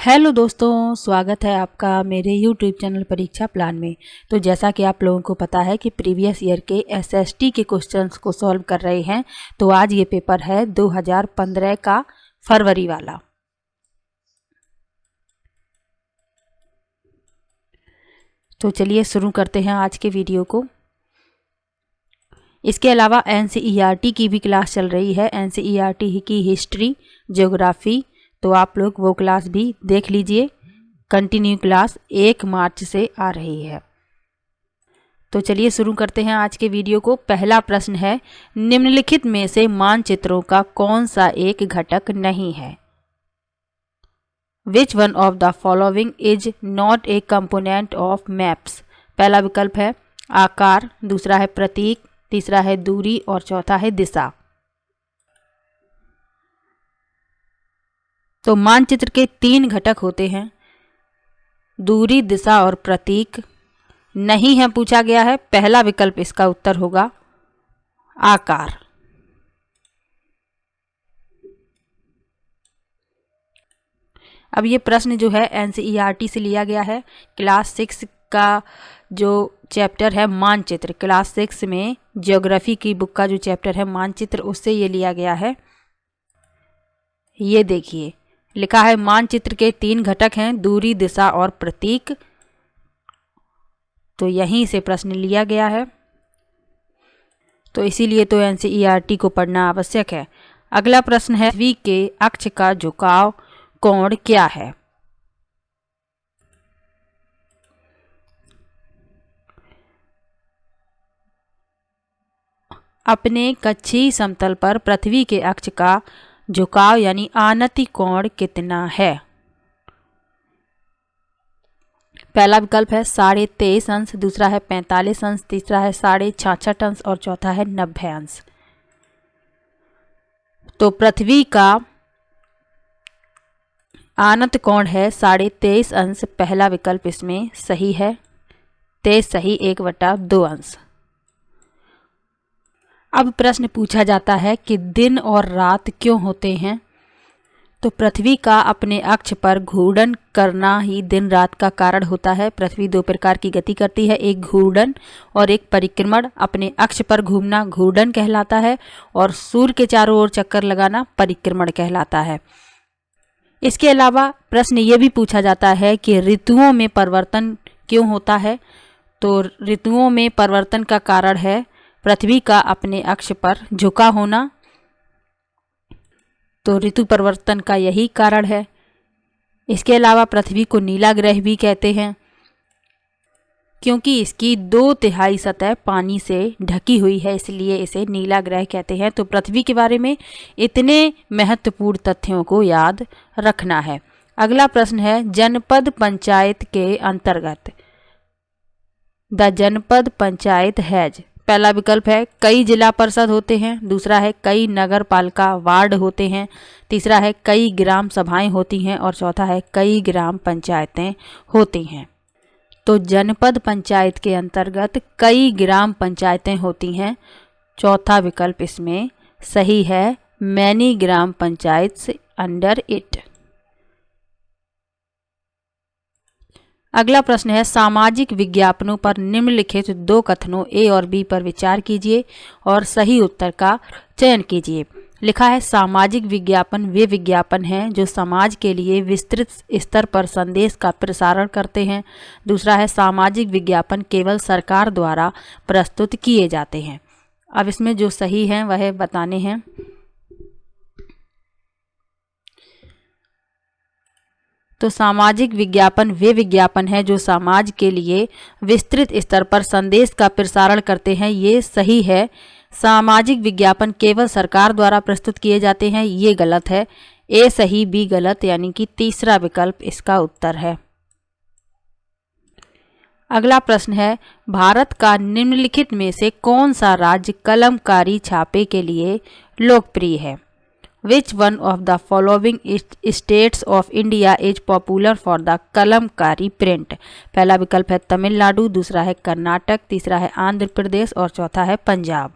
Hello दोस्तों, स्वागत है आपका मेरे YouTube चैनल परीक्षा प्लान में। तो जैसा कि आप लोगों को पता है कि प्रीवियस ईयर के एसएसटी के क्वेश्चंस को सॉल्व कर रहे हैं। तो आज ये पेपर है 2015 का फरवरी वाला। तो चलिए शुरू करते हैं आज के वीडियो को। इसके अलावा एनसीईआरटी की भी क्लास चल रही है, एनसीईआरटी की हिस्ट्री, ज्योग्राफी। तो आप लोग वो क्लास भी देख लीजिए। कंटिन्यू क्लास 1 मार्च से आ रही है। तो चलिए शुरू करते हैं आज के वीडियो को। पहला प्रश्न है, निम्नलिखित में से मानचित्रों का कौन सा एक घटक नहीं है? Which one of the following is not a component of maps? पहला विकल्प है आकार, दूसरा है प्रतीक, तीसरा है दूरी और चौथा है दिशा। तो मानचित्र के 3 घटक होते हैं, दूरी, दिशा और प्रतीक। नहीं है पूछा गया है। पहला विकल्प इसका उत्तर होगा आकार। अब ये प्रश्न जो है एनसीईआरटी से लिया गया है। क्लास 6 का जो चैप्टर है मानचित्र, क्लास 6 में ज्योग्राफी की बुक का जो चैप्टर है मानचित्र, उससे ये लिया गया है। ये देखिए लिखा है मानचित्र के 3 घटक हैं, दूरी, दिशा और प्रतीक। तो यहीं से प्रश्न लिया गया है। तो इसीलिए तो एनसीईआरटी को पढ़ना आवश्यक है। अगला प्रश्न है, पृथ्वी के अक्ष का झुकाव कोण क्या है? अपने कक्षीय समतल पर पृथ्वी के अक्ष का झुकाव यानी आनति कोण कितना है? पहला विकल्प है 23.5 अंश, दूसरा है 45 अंश, तीसरा है 66.5 अंश और चौथा है 90 अंश। तो पृथ्वी का आनत कोण है 23.5 अंश। पहला विकल्प इसमें सही है। 23 सही, 1/2 अंश। अब प्रश्न पूछा जाता है कि दिन और रात क्यों होते हैं? तो पृथ्वी का अपने अक्ष पर घूर्णन करना ही दिन रात का कारण होता है। पृथ्वी 2 प्रकार की गति करती है, एक घूर्णन और एक परिक्रमण। अपने अक्ष पर घूमना घूर्णन कहलाता है और सूर्य के चारों ओर चक्कर लगाना परिक्रमण कहलाता है। इसके अलावा प्रश्न ये भी पूछा जाता है कि ऋतुओं में परिवर्तन क्यों होता है? तो ऋतुओं में परिवर्तन का कारण है पृथ्वी का अपने अक्ष पर झुका होना। तो ऋतु परिवर्तन का यही कारण है। इसके अलावा पृथ्वी को नीला ग्रह भी कहते हैं क्योंकि इसकी 2/3 सतह पानी से ढकी हुई है, इसलिए इसे नीला ग्रह कहते हैं। तो पृथ्वी के बारे में इतने महत्वपूर्ण तथ्यों को याद रखना है। अगला प्रश्न है, जनपद पंचायत के अंतर्गत द जनपद पंचायत हैज। पहला विकल्प है कई जिला परिषद होते हैं, दूसरा है कई नगर पालिका वार्ड होते हैं, तीसरा है कई ग्राम सभाएं होती हैं और चौथा है कई ग्राम पंचायतें होती हैं। तो जनपद पंचायत के अंतर्गत कई ग्राम पंचायतें होती हैं। चौथा विकल्प इसमें सही है, many gram panchayat under it. अगला प्रश्न है, सामाजिक विज्ञापनों पर निम्नलिखित 2 कथनों ए और बी पर विचार कीजिए और सही उत्तर का चयन कीजिए। लिखा है सामाजिक विज्ञापन वे विज्ञापन हैं जो समाज के लिए विस्तृत स्तर पर संदेश का प्रसारण करते हैं। दूसरा है सामाजिक विज्ञापन केवल सरकार द्वारा प्रस्तुत किए जाते हैं। अब इसमें जो सही हैं वह बताने हैं। तो सामाजिक विज्ञापन वे विज्ञापन हैं जो समाज के लिए विस्तृत स्तर पर संदेश का प्रसारण करते हैं, ये सही है। सामाजिक विज्ञापन केवल सरकार द्वारा प्रस्तुत किए जाते हैं, ये गलत है। ए सही, बी गलत, यानी कि तीसरा विकल्प इसका उत्तर है। अगला प्रश्न है, भारत का निम्नलिखित में से कौन सा राज्य कलमकारी छापे के लिए लोकप्रिय है? Which one of the following states of India is popular for the Kalamkari print? पहला विकल्प है तमिलनाडु, दूसरा है कर्नाटक, तीसरा है आंध्र प्रदेश और चौथा है पंजाब।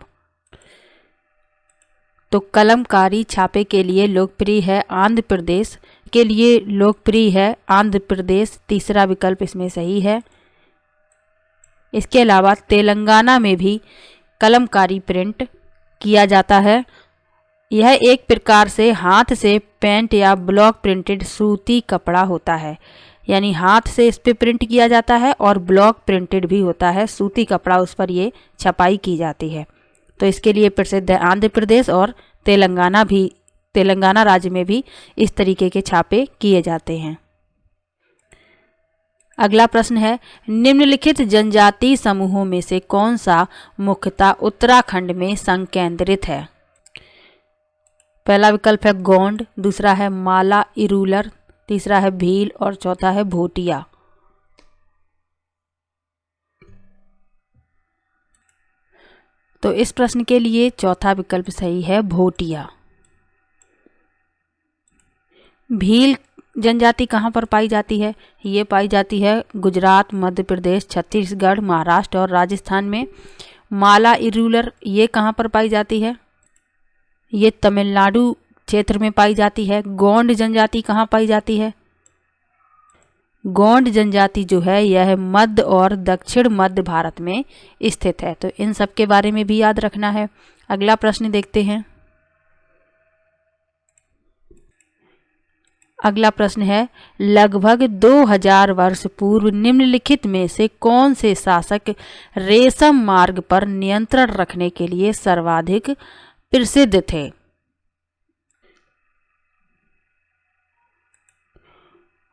तो कलमकारी छापे के लिए लोकप्रिय है आंध्र प्रदेश, के लिए लोकप्रिय है आंध्र प्रदेश, तीसरा विकल्प इसमें सही है। इसके अलावा तेलंगाना में भी कलमकारी प्रिंट किया जाता है। यह एक प्रकार से हाथ से पेंट या ब्लॉक प्रिंटेड सूती कपड़ा होता है, यानी हाथ से इस पे प्रिंट किया जाता है और ब्लॉक प्रिंटेड भी होता है, सूती कपड़ा उस पर ये छपाई की जाती है। तो इसके लिए प्रसिद्ध है आंध्र प्रदेश और तेलंगाना राज्य में भी इस तरीके के छापे किए जाते हैं। अगला प्रश्न है, निम्नलिखित जनजाति समूहों में से कौन सा मुख्यतः उत्तराखंड में संकेंद्रित है? पहला विकल्प है गोंड, दूसरा है माला इरूलर, तीसरा है भील और चौथा है भोटिया। तो इस प्रश्न के लिए चौथा विकल्प सही है, भोटिया। भील जनजाति कहाँ पर पाई जाती है? ये पाई जाती है गुजरात, मध्य प्रदेश, छत्तीसगढ़, महाराष्ट्र और राजस्थान में। माला इरूलर ये कहाँ पर पाई जाती है? ये तमिलनाडु क्षेत्र में पाई जाती है। गोंड जनजाति कहाँ पाई जाती है? गोंड जनजाति जो है यह मध्य और दक्षिण मध्य भारत में स्थित है। तो इन सब के बारे में भी याद रखना है। अगला प्रश्न देखते हैं। अगला प्रश्न है, लगभग 2000 वर्ष पूर्व निम्नलिखित में से कौन से शासक रेशम मार्ग पर नियंत्रण रखने के लिए सर्वाधिक प्रसिद्ध थे?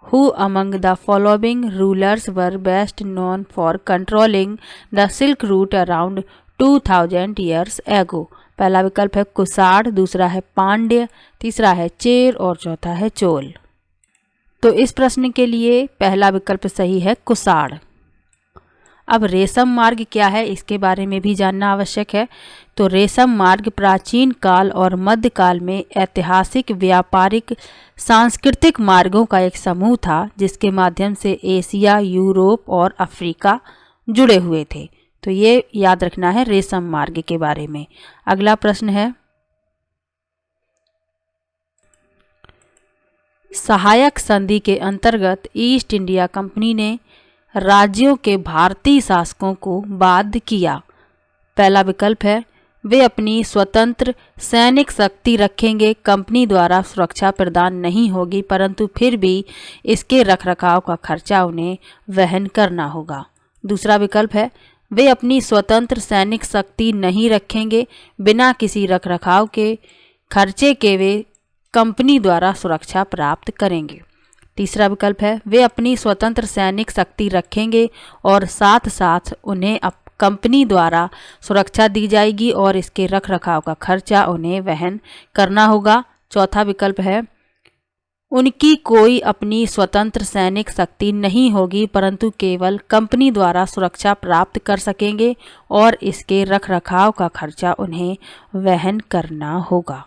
Who among the following rulers were best known for controlling the Silk Route around 2000 years ago? पहला विकल्प है कुषाण, दूसरा है पांड्य, तीसरा है चेर और चौथा है चोल। तो इस प्रश्न के लिए पहला विकल्प सही है, कुषाण। अब रेशम मार्ग क्या है इसके बारे में भी जानना आवश्यक है। तो रेशम मार्ग प्राचीन काल और मध्यकाल में ऐतिहासिक, व्यापारिक, सांस्कृतिक मार्गों का एक समूह था जिसके माध्यम से एशिया, यूरोप और अफ्रीका जुड़े हुए थे। तो ये याद रखना है रेशम मार्ग के बारे में। अगला प्रश्न है, सहायक संधि के अंतर्गत ईस्ट इंडिया कंपनी ने राज्यों के भारतीय शासकों को बाध्य किया। पहला विकल्प है, वे अपनी स्वतंत्र सैनिक शक्ति रखेंगे, कंपनी द्वारा सुरक्षा प्रदान नहीं होगी, परंतु फिर भी इसके रखरखाव का खर्चा उन्हें वहन करना होगा। दूसरा विकल्प है, वे अपनी स्वतंत्र सैनिक शक्ति नहीं रखेंगे, बिना किसी रखरखाव के खर्चे के वे कंपनी द्वारा सुरक्षा प्राप्त करेंगे। तीसरा विकल्प है, वे अपनी स्वतंत्र सैनिक शक्ति रखेंगे और साथ साथ उन्हें कंपनी द्वारा सुरक्षा दी जाएगी और इसके रखरखाव का खर्चा उन्हें वहन करना होगा। चौथा विकल्प है, उनकी कोई अपनी स्वतंत्र सैनिक शक्ति नहीं होगी, परंतु केवल कंपनी द्वारा सुरक्षा प्राप्त कर सकेंगे और इसके रखरखाव का खर्चा उन्हें वहन करना होगा।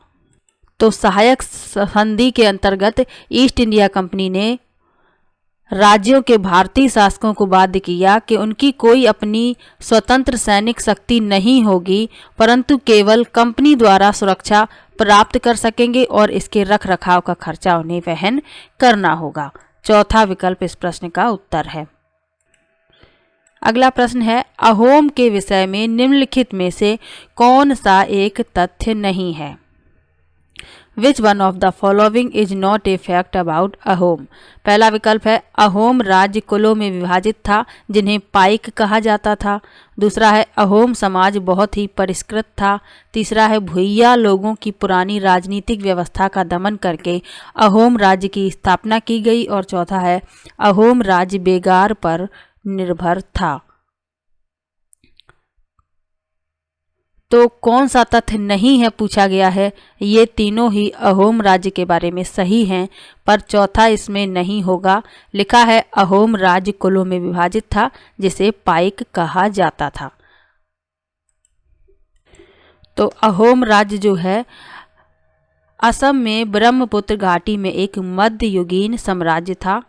तो सहायक संधि के अंतर्गत ईस्ट इंडिया कंपनी ने राज्यों के भारतीय शासकों को बाध्य किया कि उनकी कोई अपनी स्वतंत्र सैनिक शक्ति नहीं होगी, परंतु केवल कंपनी द्वारा सुरक्षा प्राप्त कर सकेंगे और इसके रखरखाव का खर्चा उन्हें वहन करना होगा। चौथा विकल्प इस प्रश्न का उत्तर है। अगला प्रश्न है, अहोम के विषय में निम्नलिखित में से कौन सा एक तथ्य नहीं है? Which one of the following is not a fact about Ahom? पहला विकल्प है, अहोम राज्य कुलों में विभाजित था जिन्हें पाइक कहा जाता था। दूसरा है, अहोम समाज बहुत ही परिष्कृत था। तीसरा है, भुइया लोगों की पुरानी राजनीतिक व्यवस्था का दमन करके अहोम राज्य की स्थापना की गई। और चौथा है, अहोम राज्य बेगार पर निर्भर था। तो कौन सा तथ्य नहीं है पूछा गया है। ये तीनों ही अहोम राज्य के बारे में सही हैं, पर चौथा इसमें नहीं होगा। लिखा है, अहोम राज्य कुलों में विभाजित था जिसे पाइक कहा जाता था। तो अहोम राज्य जो है असम में ब्रह्मपुत्र घाटी में एक मध्ययुगीन साम्राज्य था।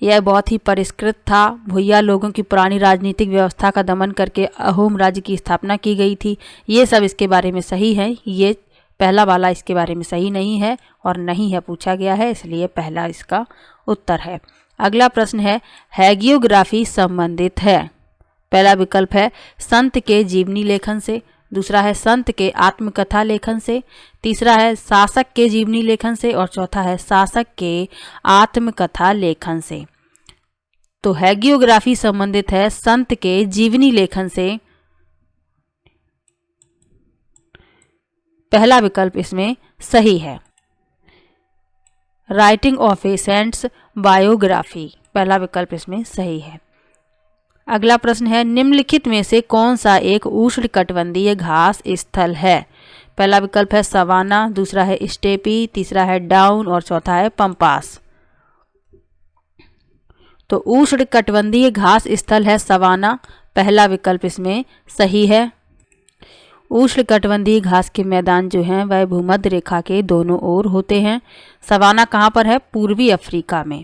यह बहुत ही परिष्कृत था। भुइया लोगों की पुरानी राजनीतिक व्यवस्था का दमन करके अहोम राज्य की स्थापना की गई थी। ये सब इसके बारे में सही है। ये पहला वाला इसके बारे में सही नहीं है और नहीं है पूछा गया है, इसलिए पहला इसका उत्तर है। अगला प्रश्न है, हैगियोग्राफी संबंधित है। पहला विकल्प है संत के जीवनी लेखन से, दूसरा है संत के आत्मकथा लेखन से, तीसरा है शासक के जीवनी लेखन से और चौथा है शासक के आत्मकथा लेखन से। तो हैगियोग्राफी संबंधित है संत के जीवनी लेखन से। पहला विकल्प इसमें सही है। Writing of a saint's biography, पहला विकल्प इसमें सही है। अगला प्रश्न है, निम्नलिखित में से कौन सा एक उष्णकटिबंधीय घास स्थल है। पहला विकल्प है सवाना, दूसरा है स्टेपी, तीसरा है डाउन और चौथा है पंपास। तो उष्णकटिबंधीय घास स्थल है सवाना, पहला विकल्प इसमें सही है। उष्णकटिबंधीय घास के मैदान जो हैं वह भूमध्य रेखा के दोनों ओर होते हैं। सवाना कहाँ पर है? पूर्वी अफ्रीका में।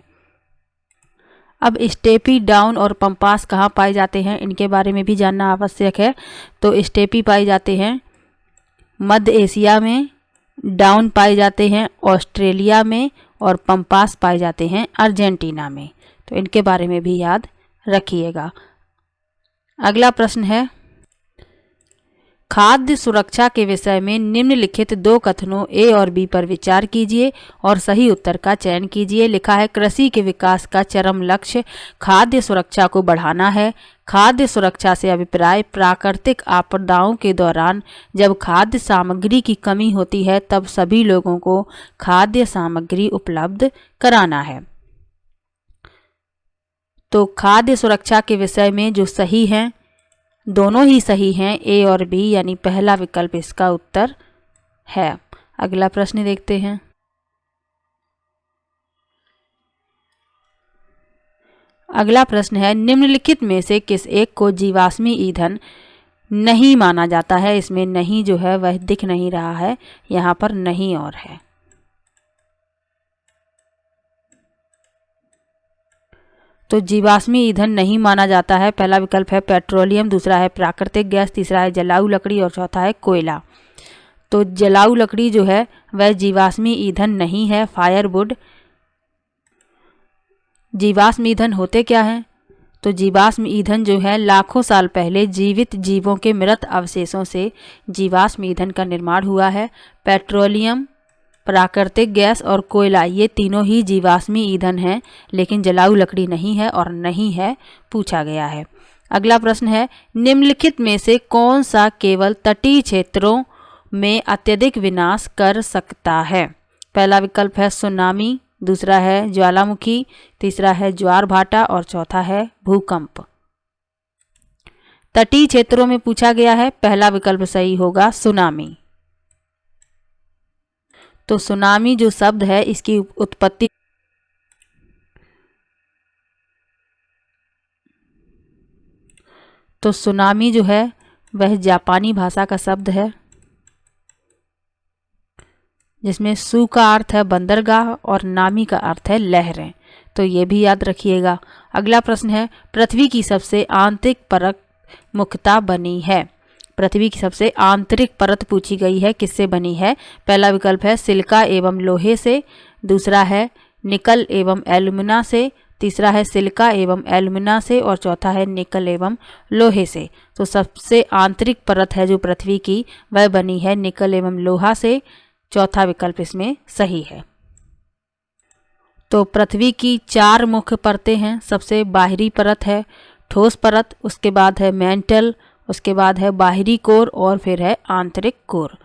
अब स्टेपी, डाउन और पंपास कहाँ पाए जाते हैं, इनके बारे में भी जानना आवश्यक है। तो स्टेपी पाए जाते हैं मध्य एशिया में, डाउन पाए जाते हैं ऑस्ट्रेलिया में और पंपास पाए जाते हैं अर्जेंटीना में। तो इनके बारे में भी याद रखिएगा। अगला प्रश्न है, खाद्य सुरक्षा के विषय में निम्नलिखित दो कथनों ए और बी पर विचार कीजिए और सही उत्तर का चयन कीजिए। लिखा है, कृषि के विकास का चरम लक्ष्य खाद्य सुरक्षा को बढ़ाना है। खाद्य सुरक्षा से अभिप्राय प्राकृतिक आपदाओं के दौरान जब खाद्य सामग्री की कमी होती है तब सभी लोगों को खाद्य सामग्री उपलब्ध कराना है। तो खाद्य सुरक्षा के विषय में जो सही हैं, दोनों ही सही हैं, ए और बी, यानी पहला विकल्प इसका उत्तर है। अगला प्रश्न देखते हैं। अगला प्रश्न है, निम्नलिखित में से किस एक को जीवाश्मी ईंधन नहीं माना जाता है। इसमें नहीं जो है वह दिख नहीं रहा है, यहाँ पर नहीं और है। तो जीवाश्मी ईंधन नहीं माना जाता है। पहला विकल्प है पेट्रोलियम, दूसरा है प्राकृतिक गैस, तीसरा है जलाऊ लकड़ी और चौथा है कोयला। तो जलाऊ लकड़ी जो है वह जीवाश्मी ईंधन नहीं है, फायरवुड। जीवाश्म ईंधन होते क्या हैं? तो जीवाश्म ईंधन जो है लाखों साल पहले जीवित जीवों के मृत अवशेषों से जीवाश्म ईंधन का निर्माण हुआ है। पेट्रोलियम, प्राकृतिक गैस और कोयला, ये तीनों ही जीवाश्मी ईंधन हैं, लेकिन जलाऊ लकड़ी नहीं है और नहीं है पूछा गया है। अगला प्रश्न है, निम्नलिखित में से कौन सा केवल तटीय क्षेत्रों में अत्यधिक विनाश कर सकता है। पहला विकल्प है सुनामी, दूसरा है ज्वालामुखी, तीसरा है ज्वार भाटा और चौथा है भूकंप। तटीय क्षेत्रों में पूछा गया है, पहला विकल्प सही होगा सुनामी। तो सुनामी जो शब्द है इसकी उत्पत्ति तो सुनामी जो है वह जापानी भाषा का शब्द है, जिसमें सु का अर्थ है बंदरगाह और नामी का अर्थ है लहरें। तो ये भी याद रखिएगा। अगला प्रश्न है, पृथ्वी की सबसे आंतरिक परत मुख्यतः बनी है। पृथ्वी की सबसे आंतरिक परत पूछी गई है, किससे बनी है। पहला विकल्प है सिलिका एवं लोहे से, दूसरा है निकल एवं एल्यूमिना से, तीसरा है सिलिका एवं एल्यूमिना से और चौथा है निकल एवं लोहे से। तो सबसे आंतरिक परत है जो पृथ्वी की वह बनी है निकल एवं लोहा से। चौथा विकल्प इसमें सही है। तो पृथ्वी की 4 मुख्य परतें हैं। सबसे बाहरी परत है ठोस परत, उसके बाद है मेंटल, उसके बाद है बाहरी कोर और फिर है आंतरिक कोर।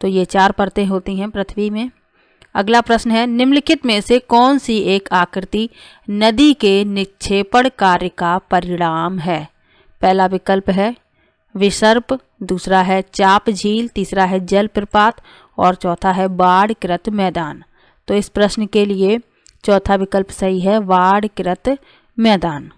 तो ये 4 परतें होती हैं पृथ्वी में। अगला प्रश्न है, निम्नलिखित में से कौन सी एक आकृति नदी के निक्षेपण कार्य का परिणाम है। पहला विकल्प है विसर्प, दूसरा है चाप झील, तीसरा है जल प्रपात और चौथा है बाढ़कृत मैदान। तो इस प्रश्न के लिए चौथा विकल्प सही है, बाढ़कृत मैदान।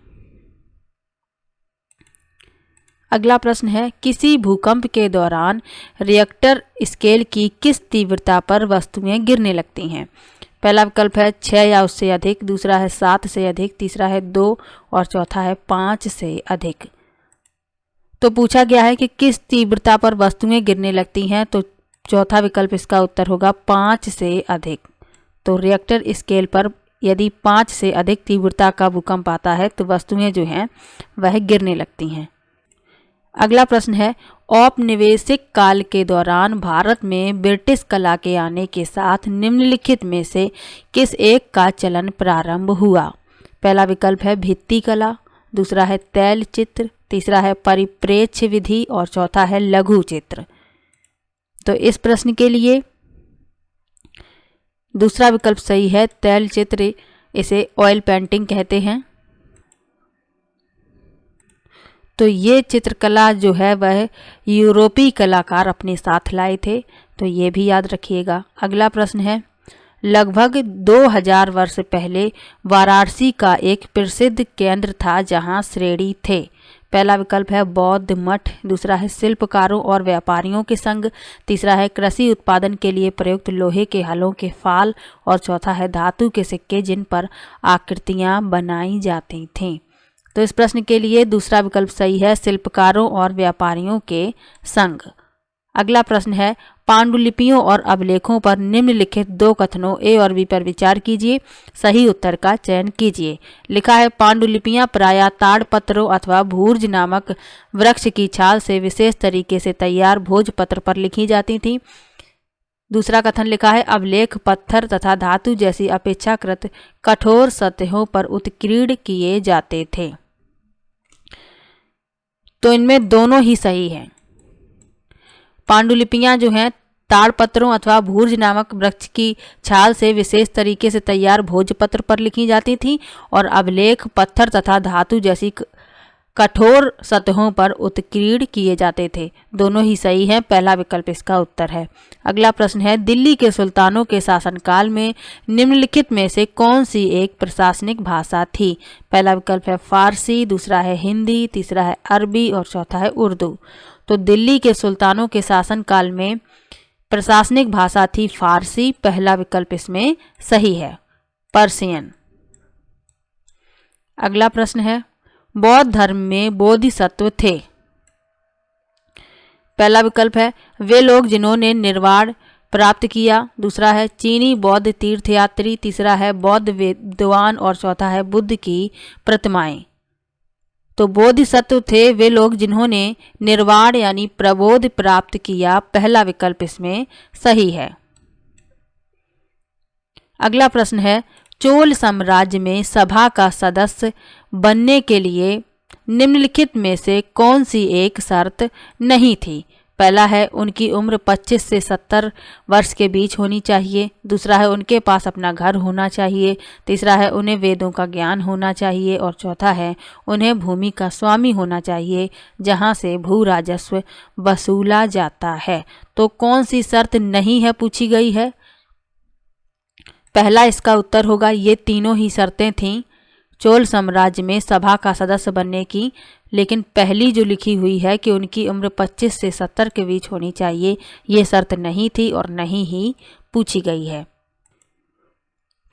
अगला प्रश्न है, किसी भूकंप के दौरान रिएक्टर स्केल की किस तीव्रता पर वस्तुएं गिरने लगती हैं। पहला विकल्प है 6 या उससे अधिक, दूसरा है 7 से अधिक, तीसरा है 2 और चौथा है 5 से अधिक। तो पूछा गया है कि किस तीव्रता पर वस्तुएं गिरने लगती हैं, तो चौथा विकल्प इसका उत्तर होगा 5 से अधिक। तो रिएक्टर स्केल पर यदि 5 से अधिक तीव्रता का भूकंप आता है तो वस्तुएं जो हैं वह गिरने लगती हैं। अगला प्रश्न है, औपनिवेशिक काल के दौरान भारत में ब्रिटिश कला के आने के साथ निम्नलिखित में से किस एक का चलन प्रारंभ हुआ? पहला विकल्प है भित्ति कला, दूसरा है तैल चित्र, तीसरा है परिप्रेक्ष्य विधि और चौथा है लघु चित्र। तो इस प्रश्न के लिए दूसरा विकल्प सही है, तैल चित्र, इसे ऑयल पेंटिंग कहते हैं। तो ये चित्रकला जो है वह यूरोपीय कलाकार अपने साथ लाए थे, तो ये भी याद रखिएगा। अगला प्रश्न है, लगभग 2000 वर्ष पहले वाराणसी का एक प्रसिद्ध केंद्र था जहाँ श्रेणी थे। पहला विकल्प है बौद्ध मठ, दूसरा है शिल्पकारों और व्यापारियों के संघ, तीसरा है कृषि उत्पादन के लिए प्रयुक्त लोहे के हलों के फाल और चौथा है धातु के सिक्के जिन पर आकृतियाँ बनाई जाती थीं। तो इस प्रश्न के लिए दूसरा विकल्प सही है, शिल्पकारों और व्यापारियों के संघ। अगला प्रश्न है, पांडुलिपियों और अभिलेखों पर निम्नलिखित दो कथनों ए और बी पर विचार कीजिए, सही उत्तर का चयन कीजिए। लिखा है, पांडुलिपियां प्रायः ताड़पत्रों अथवा भूर्ज नामक वृक्ष की छाल से विशेष तरीके से तैयार भोजपत्र पर लिखी जाती थीं। दूसरा कथन लिखा है, अभिलेख पत्थर तथा धातु जैसी अपेक्षाकृत कठोर सतहों पर उत्कीर्ण किए जाते थे। तो इनमें दोनों ही सही हैं। पांडुलिपियां जो हैं ताड़पत्रों अथवा भूर्ज नामक वृक्ष की छाल से विशेष तरीके से तैयार भोजपत्र पर लिखी जाती थीं और अभिलेख पत्थर तथा धातु जैसी कठोर सतहों पर उत्कीर्ण किए जाते थे। दोनों ही सही हैं, पहला विकल्प इसका उत्तर है। अगला प्रश्न है, दिल्ली के सुल्तानों के शासनकाल में निम्नलिखित में से कौन सी एक प्रशासनिक भाषा थी? पहला विकल्प है फारसी, दूसरा है हिंदी, तीसरा है अरबी और चौथा है उर्दू। तो दिल्ली के सुल्तानों के शासनकाल में प्रशासनिक भाषा थी फारसी, पहला विकल्प इसमें सही है, पर्शियन। अगला प्रश्न है, बौद्ध धर्म में बोधिसत्व थे। पहला विकल्प है वे लोग जिन्होंने निर्वाण प्राप्त किया, दूसरा है चीनी बौद्ध तीर्थयात्री, तीसरा है बौद्ध विद्वान और चौथा है बुद्ध की प्रतिमाएं। तो बोधिसत्व थे वे लोग जिन्होंने निर्वाण यानी प्रबोध प्राप्त किया, पहला विकल्प इसमें सही है। अगला प्रश्न है, चोल साम्राज्य में सभा का सदस्य बनने के लिए निम्नलिखित में से कौन सी एक शर्त नहीं थी? पहला है उनकी उम्र 25 से 70 वर्ष के बीच होनी चाहिए, दूसरा है उनके पास अपना घर होना चाहिए, तीसरा है उन्हें वेदों का ज्ञान होना चाहिए और चौथा है उन्हें भूमि का स्वामी होना चाहिए जहां से भू राजस्व वसूला जाता है। तो कौन सी शर्त नहीं है पूछी गई है? पहला इसका उत्तर होगा, ये तीनों ही शर्तें थीं चोल साम्राज्य में सभा का सदस्य बनने की, लेकिन पहली जो लिखी हुई है कि उनकी उम्र 25 से 70 के बीच होनी चाहिए, ये शर्त नहीं थी और नहीं ही पूछी गई है।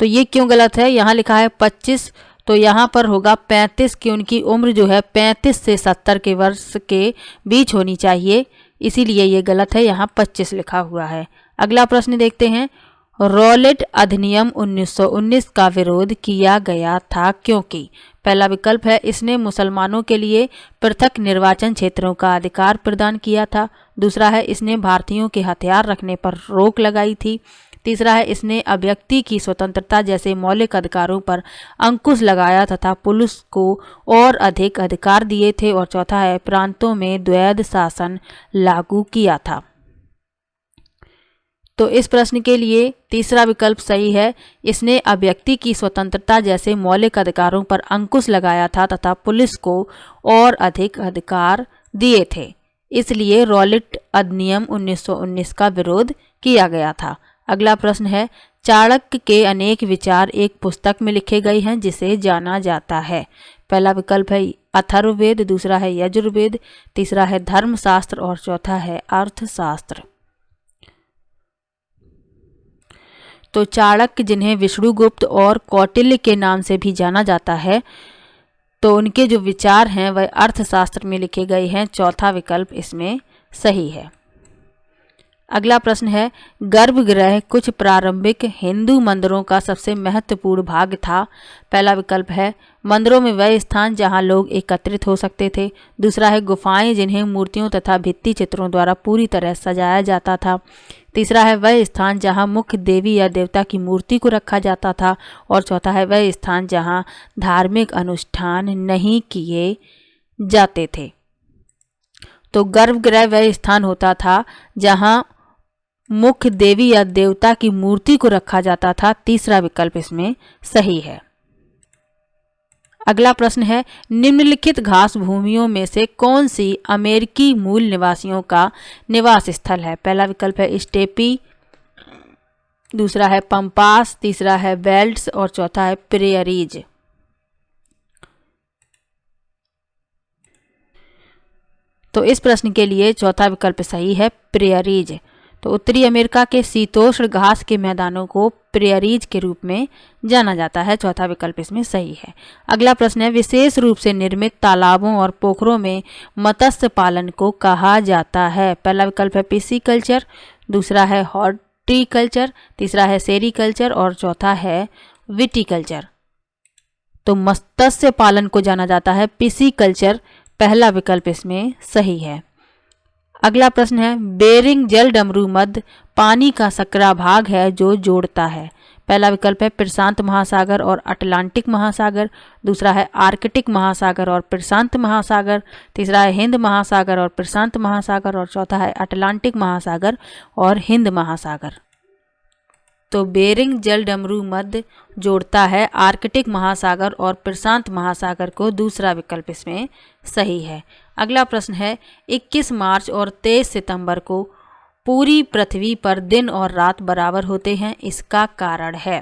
तो ये क्यों गलत है? यहाँ लिखा है 25, तो यहाँ पर होगा 35 कि उनकी उम्र जो है 35 से 70 के वर्ष के बीच होनी चाहिए, इसीलिए ये गलत है, यहाँ 25 लिखा हुआ है। अगला प्रश्न देखते हैं, रॉलेट अधिनियम 1919 का विरोध किया गया था क्योंकि? पहला विकल्प है इसने मुसलमानों के लिए पृथक निर्वाचन क्षेत्रों का अधिकार प्रदान किया था, दूसरा है इसने भारतीयों के हथियार रखने पर रोक लगाई थी, तीसरा है इसने अभिव्यक्ति की स्वतंत्रता जैसे मौलिक अधिकारों पर अंकुश लगाया तथा पुलिस को और अधिक अधिकार दिए थे और चौथा है प्रांतों में द्वैध शासन लागू किया था। तो इस प्रश्न के लिए तीसरा विकल्प सही है, इसने अभिव्यक्ति की स्वतंत्रता जैसे मौलिक अधिकारों पर अंकुश लगाया था तथा पुलिस को और अधिक अधिकार दिए थे, इसलिए रॉलेट अधिनियम 1919 का विरोध किया गया था। अगला प्रश्न है, चाणक्य के अनेक विचार एक पुस्तक में लिखे गए हैं जिसे जाना जाता है। पहला विकल्प है अथर्ववेद, दूसरा है यजुर्वेद, तीसरा है धर्मशास्त्र और चौथा है अर्थशास्त्र। तो चाणक्य, जिन्हें विष्णुगुप्त और कौटिल्य के नाम से भी जाना जाता है, तो उनके जो विचार हैं वह अर्थशास्त्र में लिखे गए हैं। चौथा विकल्प इसमें सही है। अगला प्रश्न है, गर्भगृह कुछ प्रारंभिक हिंदू मंदिरों का सबसे महत्वपूर्ण भाग था। पहला विकल्प है मंदिरों में वह स्थान जहां लोग एकत्रित हो सकते थे। दूसरा है गुफाएं, जिन्हें मूर्तियों तथा भित्ति चित्रों द्वारा पूरी तरह सजाया जाता था। तीसरा है वह स्थान जहां मुख्य देवी या देवता की मूर्ति को रखा जाता था। और चौथा है वह स्थान जहां धार्मिक अनुष्ठान नहीं किए जाते थे। तो गर्भगृह वह स्थान होता था जहां मुख्य देवी या देवता की मूर्ति को रखा जाता था। तीसरा विकल्प इसमें सही है। अगला प्रश्न है, निम्नलिखित घास भूमियों में से कौन सी अमेरिकी मूल निवासियों का निवास स्थल है। पहला विकल्प है स्टेपी, दूसरा है पंपास, तीसरा है बेल्ट्स और चौथा है प्रेयरीज। तो इस प्रश्न के लिए चौथा विकल्प सही है, प्रेयरीज। तो उत्तरी अमेरिका के शीतोष्ण घास के मैदानों को प्रेयरीज के रूप में जाना जाता है। चौथा विकल्प इसमें सही है। अगला प्रश्न है, विशेष रूप से निर्मित तालाबों और पोखरों में मत्स्य पालन को कहा जाता है। पहला विकल्प है पिसीकल्चर, दूसरा है हॉर्टिकल्चर, तीसरा है सेरीकल्चर और चौथा है विटीकल्चर। तो मत्स्य पालन को जाना जाता है पिसीकल्चर। पहला विकल्प इसमें सही है। अगला प्रश्न है, बेरिंग जल डमरू मध्य पानी का सकरा भाग है जो जोड़ता है। पहला विकल्प है प्रशांत महासागर और अटलांटिक महासागर, दूसरा है आर्कटिक महासागर और प्रशांत महासागर, तीसरा है हिंद महासागर और प्रशांत महासागर और चौथा है अटलांटिक महासागर और हिंद महासागर। तो बेरिंग जल डमरू मध्य जोड़ता है आर्कटिक महासागर और प्रशांत महासागर को। दूसरा विकल्प इसमें सही है। अगला प्रश्न है, 21 मार्च और 23 सितंबर को पूरी पृथ्वी पर दिन और रात बराबर होते हैं, इसका कारण है।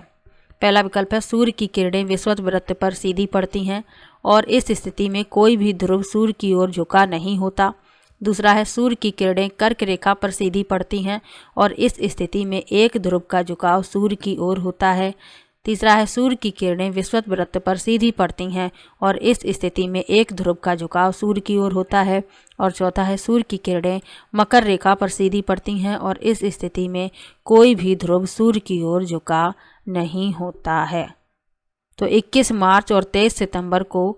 पहला विकल्प है सूर्य की किरणें विषुवत वृत्त पर सीधी पड़ती हैं और इस स्थिति में कोई भी ध्रुव सूर्य की ओर झुका नहीं होता। दूसरा है सूर्य की किरणें कर्क रेखा पर सीधी पड़ती हैं और इस स्थिति में एक ध्रुव का झुकाव सूर्य की ओर होता है। तीसरा है सूर्य की किरणें विषुवत वृत्त पर सीधी पड़ती हैं और इस स्थिति में एक ध्रुव का झुकाव सूर्य की ओर होता है। और चौथा है सूर्य की किरणें मकर रेखा पर सीधी पड़ती हैं और इस स्थिति में कोई भी ध्रुव सूर्य की ओर झुका नहीं होता है। तो 21 मार्च और 23 सितंबर को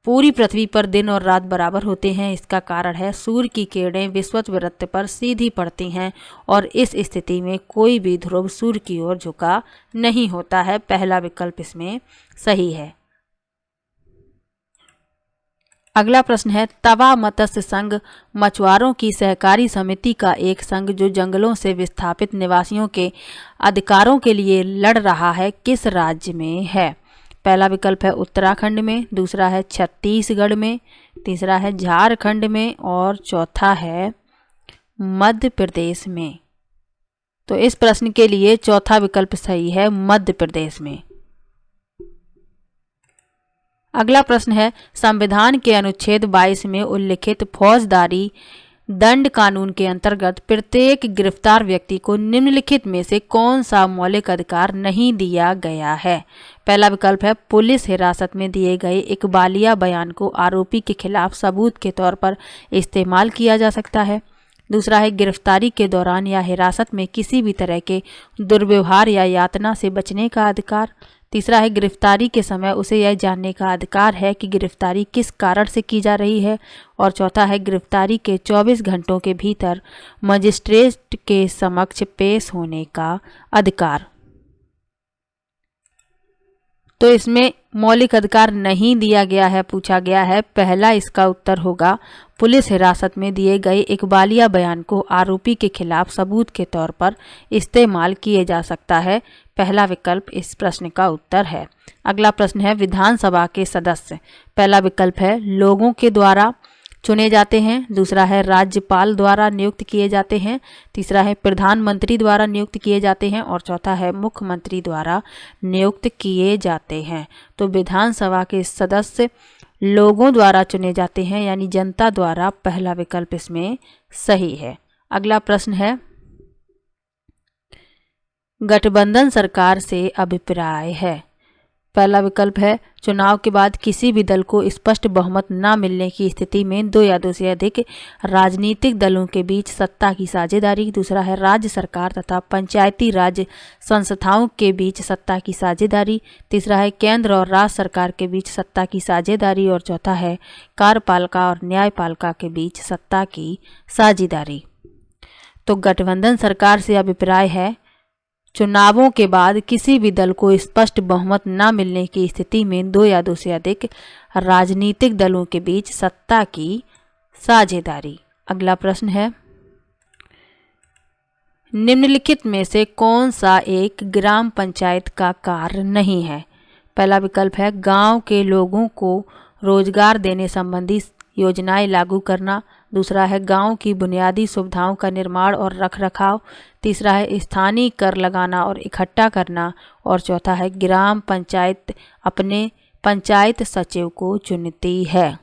पूरी पृथ्वी पर दिन और रात बराबर होते हैं, इसका कारण है सूर्य की किरणें विषुवत वृत्त पर सीधी पड़ती हैं और इस स्थिति में कोई भी ध्रुव सूर्य की ओर झुका नहीं होता है। पहला विकल्प इसमें सही है। अगला प्रश्न है, तवा मत्स्य संघ मछुआरों की सहकारी समिति का एक संघ जो जंगलों से विस्थापित निवासियों के अधिकारों के लिए लड़ रहा है, किस राज्य में है। पहला विकल्प है उत्तराखंड में, दूसरा है छत्तीसगढ़ में, तीसरा है झारखंड में और चौथा है मध्य प्रदेश में। तो इस प्रश्न के लिए चौथा विकल्प सही है, मध्य प्रदेश में। अगला प्रश्न है, संविधान के अनुच्छेद 22 में उल्लिखित फौजदारी दंड कानून के अंतर्गत प्रत्येक गिरफ्तार व्यक्ति को निम्नलिखित में से कौन सा मौलिक अधिकार नहीं दिया गया है। पहला विकल्प है पुलिस हिरासत में दिए गए इकबालिया बयान को आरोपी के खिलाफ सबूत के तौर पर इस्तेमाल किया जा सकता है। दूसरा है गिरफ्तारी के दौरान या हिरासत में किसी भी तरह के दुर्व्यवहार या यातना से बचने का अधिकार। तीसरा है गिरफ्तारी के समय उसे यह जानने का अधिकार है कि गिरफ्तारी किस कारण से की जा रही है। और चौथा है गिरफ्तारी के 24 घंटों के भीतर मजिस्ट्रेट के समक्ष पेश होने का अधिकार। तो इसमें मौलिक अधिकार नहीं दिया गया है, पूछा गया है। पहला इसका उत्तर होगा पुलिस हिरासत में दिए गए इकबालिया बयान को आरोपी के खिलाफ सबूत के तौर पर इस्तेमाल किए जा सकता है। पहला विकल्प इस प्रश्न का उत्तर है। अगला प्रश्न है, विधानसभा के सदस्य। पहला विकल्प है लोगों के द्वारा चुने जाते हैं, दूसरा है राज्यपाल द्वारा नियुक्त किए जाते हैं, तीसरा है प्रधानमंत्री द्वारा नियुक्त किए जाते हैं और चौथा है मुख्यमंत्री द्वारा नियुक्त किए जाते हैं। तो विधानसभा के सदस्य लोगों द्वारा चुने जाते हैं, यानी जनता द्वारा। पहला विकल्प इसमें सही है। अगला प्रश्न है, गठबंधन सरकार से अभिप्राय है। पहला विकल्प है चुनाव के बाद किसी भी दल को स्पष्ट बहुमत न मिलने की स्थिति में दो या दो से अधिक राजनीतिक दलों के बीच सत्ता की साझेदारी। दूसरा है राज्य सरकार तथा पंचायती राज संस्थाओं के बीच सत्ता की साझेदारी। तीसरा है केंद्र और राज्य सरकार के बीच सत्ता की साझेदारी। और चौथा है कार्यपालिका और न्यायपालिका के बीच सत्ता की साझेदारी। तो गठबंधन सरकार से अभिप्राय है चुनावों के बाद किसी भी दल को स्पष्ट बहुमत न मिलने की स्थिति में दो या दो से अधिक राजनीतिक दलों के बीच सत्ता की साझेदारी। अगला प्रश्न है निम्नलिखित में से कौन सा एक ग्राम पंचायत का कार्य नहीं है। पहला विकल्प है गांव के लोगों को रोजगार देने संबंधी योजनाएं लागू करना। दूसरा है गांव की बुनियादी सुविधाओं का निर्माण और रखरखाव। तीसरा है स्थानीय कर लगाना और इकट्ठा करना। और चौथा है ग्राम पंचायत अपने पंचायत सचिव को चुनती है।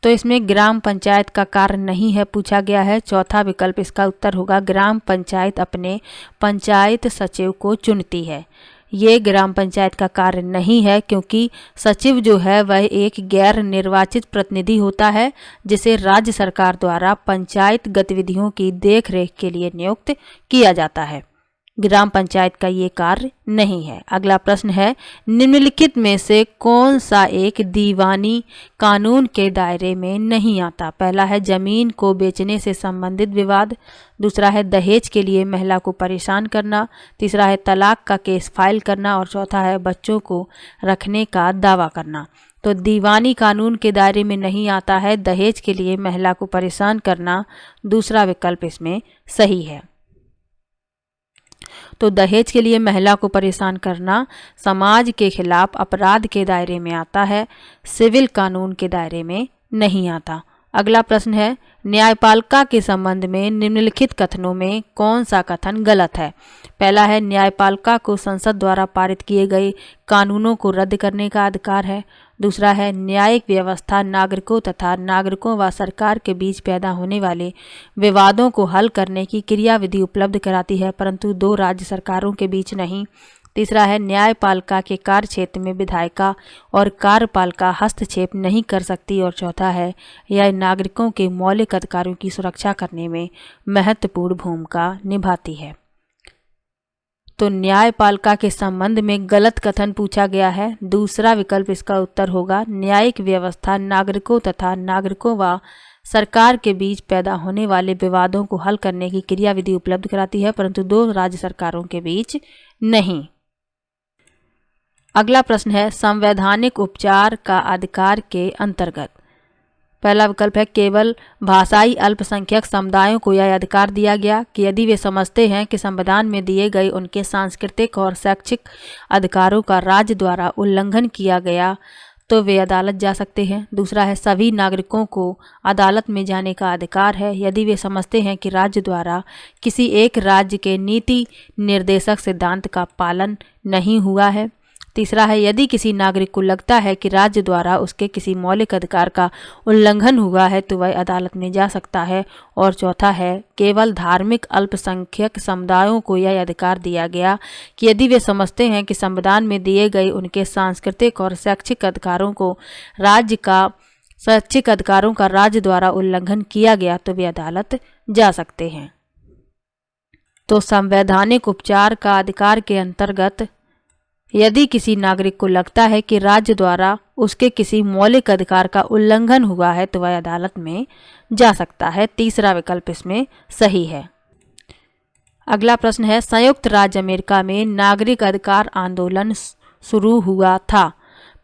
तो इसमें ग्राम पंचायत का कार्य नहीं है पूछा गया है। चौथा विकल्प इसका उत्तर होगा ग्राम पंचायत अपने पंचायत सचिव को चुनती है। ये ग्राम पंचायत का कार्य नहीं है क्योंकि सचिव जो है वह एक गैर निर्वाचित प्रतिनिधि होता है जिसे राज्य सरकार द्वारा पंचायत गतिविधियों की देखरेख के लिए नियुक्त किया जाता है। ग्राम पंचायत का ये कार्य नहीं है। अगला प्रश्न है निम्नलिखित में से कौन सा एक दीवानी कानून के दायरे में नहीं आता। पहला है जमीन को बेचने से संबंधित विवाद। दूसरा है दहेज के लिए महिला को परेशान करना। तीसरा है तलाक का केस फाइल करना। और चौथा है बच्चों को रखने का दावा करना। तो दीवानी कानून के दायरे में नहीं आता है दहेज के लिए महिला को परेशान करना। दूसरा विकल्प इसमें सही है। तो दहेज के लिए महिला को परेशान करना समाज के खिलाफ अपराध के दायरे में आता है, सिविल कानून के दायरे में नहीं आता। अगला प्रश्न है न्यायपालिका के संबंध में निम्नलिखित कथनों में कौन सा कथन गलत है। पहला है न्यायपालिका को संसद द्वारा पारित किए गए कानूनों को रद्द करने का अधिकार है। दूसरा है न्यायिक व्यवस्था नागरिकों तथा नागरिकों व सरकार के बीच पैदा होने वाले विवादों को हल करने की क्रियाविधि उपलब्ध कराती है परंतु दो राज्य सरकारों के बीच नहीं। तीसरा है न्यायपालिका के कार्य क्षेत्र में विधायिका और कार्यपालिका हस्तक्षेप नहीं कर सकती। और चौथा है यह नागरिकों के मौलिक अधिकारों की सुरक्षा करने में महत्वपूर्ण भूमिका निभाती है। तो न्यायपालिका के संबंध में गलत कथन पूछा गया है। दूसरा विकल्प इसका उत्तर होगा न्यायिक व्यवस्था नागरिकों तथा नागरिकों व सरकार के बीच पैदा होने वाले विवादों को हल करने की क्रियाविधि उपलब्ध कराती है परंतु दो राज्य सरकारों के बीच नहीं। अगला प्रश्न है संवैधानिक उपचार का अधिकार के अंतर्गत। पहला विकल्प है केवल भाषाई अल्पसंख्यक समुदायों को यह अधिकार दिया गया कि यदि वे समझते हैं कि संविधान में दिए गए उनके सांस्कृतिक और शैक्षिक अधिकारों का राज्य द्वारा उल्लंघन किया गया तो वे अदालत जा सकते हैं। दूसरा है सभी नागरिकों को अदालत में जाने का अधिकार है यदि वे समझते हैं कि राज्य द्वारा किसी एक राज्य के नीति निर्देशक सिद्धांत का पालन नहीं हुआ है। तीसरा है यदि किसी नागरिक को लगता है कि राज्य द्वारा उसके किसी मौलिक अधिकार का उल्लंघन हुआ है तो वह अदालत में जा सकता है। और चौथा है केवल धार्मिक अल्पसंख्यक समुदायों को यह अधिकार दिया गया कि यदि वे समझते हैं कि संविधान में दिए गए उनके सांस्कृतिक और शैक्षिक अधिकारों का राज्य द्वारा उल्लंघन किया गया तो वे अदालत जा सकते हैं। तो संवैधानिक उपचार का अधिकार के अंतर्गत यदि किसी नागरिक को लगता है कि राज्य द्वारा उसके किसी मौलिक अधिकार का उल्लंघन हुआ है तो वह अदालत में जा सकता है। तीसरा विकल्प इसमें सही है। अगला प्रश्न है संयुक्त राज्य अमेरिका में नागरिक अधिकार आंदोलन शुरू हुआ था।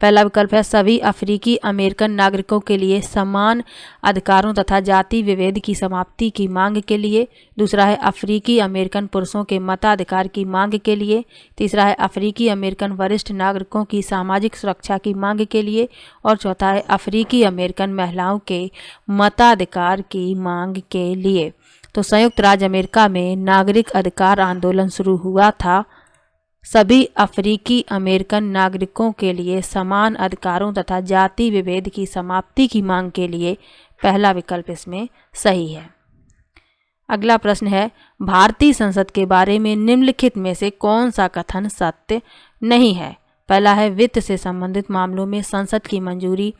पहला विकल्प है सभी अफ्रीकी अमेरिकन नागरिकों के लिए समान अधिकारों तथा जाति विभेद की समाप्ति की मांग के लिए। दूसरा है अफ्रीकी अमेरिकन पुरुषों के मताधिकार की मांग के लिए। तीसरा है अफ्रीकी अमेरिकन वरिष्ठ नागरिकों की सामाजिक सुरक्षा की मांग के लिए। और चौथा है अफ्रीकी अमेरिकन महिलाओं के मताधिकार की मांग के लिए। तो संयुक्त राज्य अमेरिका में नागरिक अधिकार आंदोलन शुरू हुआ था सभी अफ्रीकी अमेरिकन नागरिकों के लिए समान अधिकारों तथा जाति विभेद की समाप्ति की मांग के लिए। पहला विकल्प इसमें सही है। अगला प्रश्न है, भारतीय संसद के बारे में निम्नलिखित में से कौन सा कथन सत्य नहीं है? पहला है, वित्त से संबंधित मामलों में संसद की मंजूरी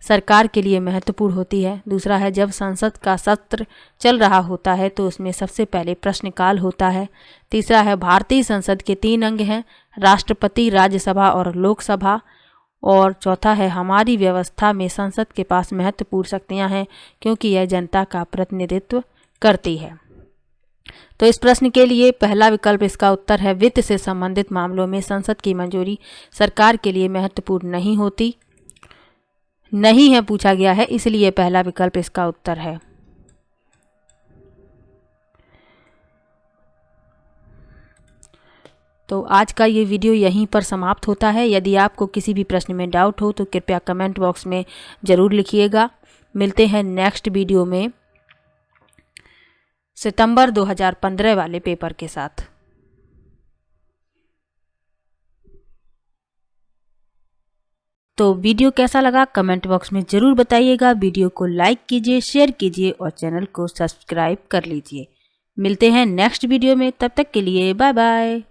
सरकार के लिए महत्वपूर्ण होती है। दूसरा है, जब संसद का सत्र चल रहा होता है तो उसमें सबसे पहले प्रश्नकाल होता है। तीसरा है, भारतीय संसद के 3 अंग हैं, राष्ट्रपति, राज्यसभा और लोकसभा। और चौथा है, हमारी व्यवस्था में संसद के पास महत्वपूर्ण शक्तियां हैं क्योंकि यह जनता का प्रतिनिधित्व करती है। तो इस प्रश्न के लिए पहला विकल्प इसका उत्तर है, वित्त से संबंधित मामलों में संसद की मंजूरी सरकार के लिए महत्वपूर्ण नहीं होती, नहीं है पूछा गया है, इसलिए पहला विकल्प इसका उत्तर है। तो आज का ये वीडियो यहीं पर समाप्त होता है। यदि आपको किसी भी प्रश्न में डाउट हो तो कृपया कमेंट बॉक्स में ज़रूर लिखिएगा। मिलते हैं नेक्स्ट वीडियो में सितंबर 2015 वाले पेपर के साथ। तो वीडियो कैसा लगा कमेंट बॉक्स में ज़रूर बताइएगा। वीडियो को लाइक कीजिए, शेयर कीजिए और चैनल को सब्सक्राइब कर लीजिए। मिलते हैं नेक्स्ट वीडियो में, तब तक के लिए बाय बाय।